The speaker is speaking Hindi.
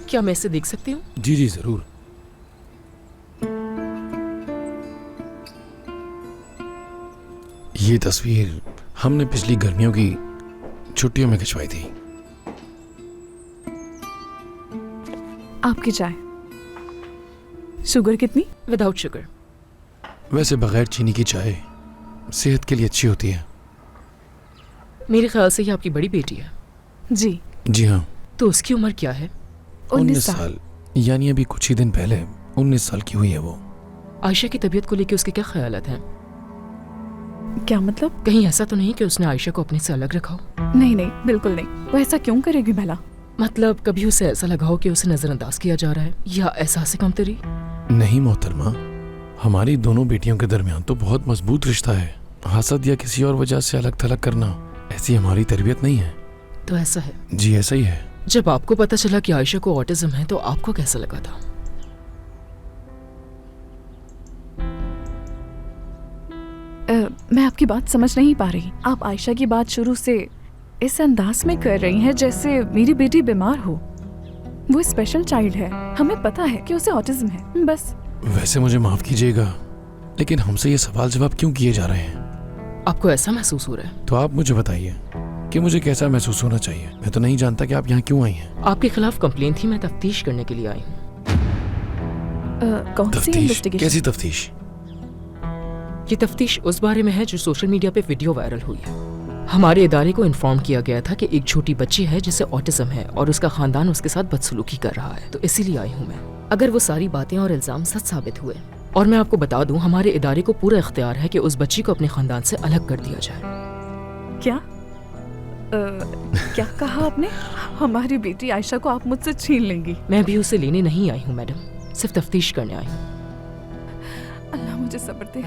क्या मैं इसे देख सकती हूँ? जी जी जरूर। ये तस्वीर हमने पिछली गर्मियों की छुट्टियों में खिंचवाई थी। आपकी चाय। शुगर कितनी? Without sugar. वैसे बगैर चीनी की चाय सेहत के लिए अच्छी होती है। मेरे ख्याल से ये आपकी बड़ी बेटी है। जी। जी हाँ। तो उसकी उम्र क्या है? 19 साल। यानी अभी कुछ ही दिन पहले 19 साल की हुई है वो। आयशा की तबीयत को लेकर उसके क्या ख्यालात हैं? क्या मतलब? कहीं ऐसा तो नहीं कि उसने आयशा को अपने से अलग रखा हो? नहीं नहीं, बिल्कुल नहीं। वो ऐसा क्यों करेगी भला? मतलब कभी उसे ऐसा लगा हो कि उसे नजरअंदाज किया जा रहा है या एहसास कमतरी? नहीं मोहतरमा, हमारी दोनों बेटियों के दरमियान तो बहुत मजबूत रिश्ता है। हसद या किसी और वजह से अलग थलग करना ऐसी हमारी तरबियत नहीं है। तो ऐसा है? जी ऐसा ही है। जब आपको पता चला कि आयशा को ऑटिज्म है तो आपको कैसा लगा था? मैं आपकी बात समझ नहीं पा रही। आप आयशा की बात शुरू से इस अंदाज में कर रही हैं जैसे मेरी बेटी बीमार हो। वो स्पेशल चाइल्ड है, हमें पता है कि उसे ऑटिज्म है, बस। वैसे मुझे माफ कीजिएगा, लेकिन हमसे ये सवाल जवाब क्यों किए जा रहे हैं? आपको ऐसा महसूस हो रहा है? तो आप मुझे बताइए कि मुझे कैसा महसूस होना चाहिए। मैं तो नहीं जानता कि आप यहाँ क्यों आई हैं। आपके खिलाफ कंप्लेन थी, मैं तफ्तीश करने के लिए आई हूँ। कौन सी तफ्तीश? इन्वेस्टिगेशन? कैसी तफ्तीश? ये तफ्तीश उस बारे में है जो सोशल मीडिया पे वीडियो वायरल हुई है। हमारे इदारे को इन्फॉर्म किया गया था कि एक छोटी बच्ची है जिसे ऑटिज्म है और उसका खानदान उसके साथ बदसलूकी कर रहा है, तो इसीलिए आई हूँ मैं। अगर वो सारी बातें और इल्जाम सच साबित हुए, और मैं आपको बता दूं हमारे इदारे को पूरा इख्तियार है कि उस बच्ची को अपने खानदान से अलग कर दिया जाए। क्या क्या कहा आपने? हमारी बेटी आयशा को आप मुझसे छीन लेंगी? मैं भी उसे लेने नहीं आई हूँ मैडम, सिर्फ तफ्तीश करने आई हूँ। अल्लाह मुझे सब्र दे।